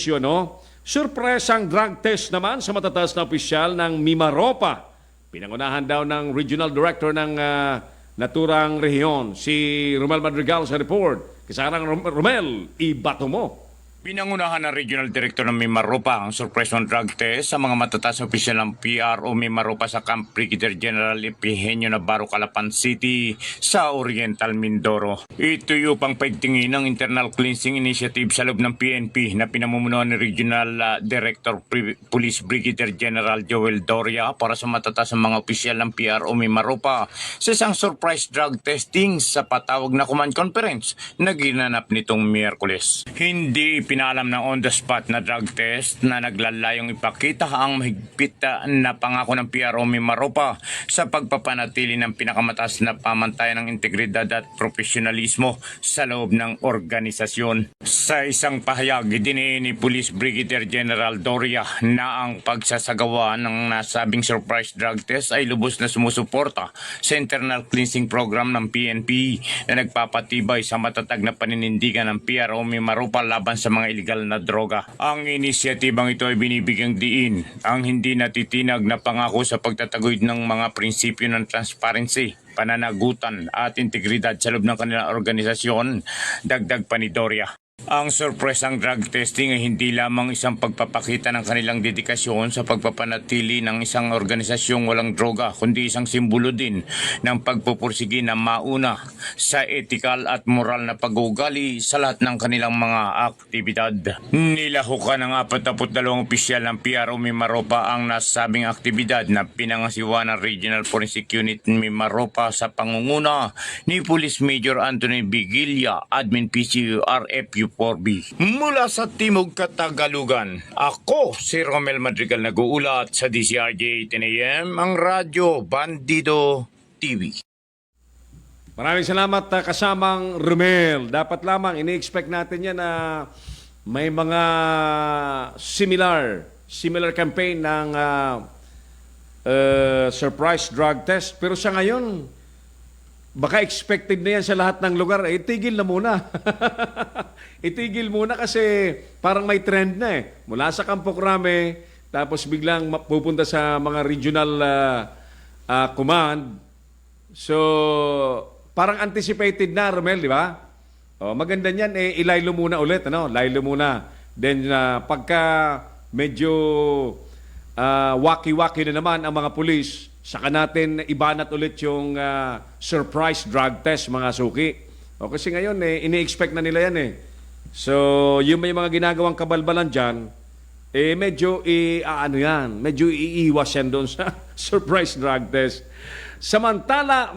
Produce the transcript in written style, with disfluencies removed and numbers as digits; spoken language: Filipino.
serbisyo, no? Surpresang drug test naman sa matataas na opisyal ng Mimaropa. Pinangunahan daw ng Regional Director ng naturang rehiyon, si Romel Madrigal sa report. Kasarang Romel, ibato mo. Pinangunahan ng Regional Director ng Mimaropa ang surprise drug test sa mga matataas na opisyal ng PRO Mimaropa sa Camp Brigadier General Epigenio Navarro, Calapan City sa Oriental Mindoro. Ito yung pang paigtingin ng Internal Cleansing Initiative sa loob ng PNP na pinamumunuan ni Regional Director Police Brigadier General Joel Doria para sa matataas na mga opisyal ng PRO Mimaropa sa isang surprise drug testing sa patawag na command conference na ginanap nitong Miyerkules. Hindi pinalam ng on-the-spot na drug test na naglalayong ipakita ang mahigpit na pangako ng PRO Mimaropa sa pagpapanatili ng pinakamataas na pamantayan ng integridad at profesionalismo sa loob ng organisasyon. Sa isang pahayag, diniin ni Police Brigadier General Doria na ang pagsasagawa ng nasabing surprise drug test ay lubos na sumusuporta sa internal cleansing program ng PNP na nagpapatibay sa matatag na paninindigan ng PRO Mimaropa laban sa mga illegal na droga. Ang inisyatibang ito ay binibigyang diin ang hindi natitinag na pangako sa pagtataguyod ng mga prinsipyo ng transparency, pananagutan at integridad sa loob ng kanilang organisasyon, dagdag pa ni Doria. Ang surpresang drug testing ay hindi lamang isang pagpapakita ng kanilang dedikasyon sa pagpapanatili ng isang organisasyong walang droga, kundi isang simbolo din ng pagpupursige na mauna sa ethical at moral na pag-uugali sa lahat ng kanilang mga aktibidad. Nilahukan ng 42 opisyal ng PRO Mimaropa ang nasabing aktibidad na pinangasiwa ng Regional Forensic Unit Mimaropa sa pangunguna ni Police Major Anthony Vigilla, Admin PCU RFU 4B. Mula sa Timog Katagalugan, ako si Romel Madrigal nag-uulat sa DCRJ 10 AM, ang Radyo Bandido TV. Maraming salamat kasamang Romel. Dapat lamang ini-expect natin yan na may mga similar campaign ng surprise drug test. Pero sa ngayon, baka expected na yan sa lahat ng lugar. Itigil na muna. Itigil muna kasi parang may trend na eh. Mula sa Campo Crame, tapos biglang pupunta sa mga regional command. So, parang anticipated na, Romel, di ba? O, maganda niyan, ilaylo muna ulit. Laylo muna. Then, pagka medyo waki-waki na naman ang mga pulis, saka natin ibanat ulit yung surprise drug test, mga suki. O, kasi ngayon, ini-expect na nila yan eh. So, yung may mga ginagawang kabalbalan dyan, medyo medyo iiwas yan doon sa surprise drug test. Samantala,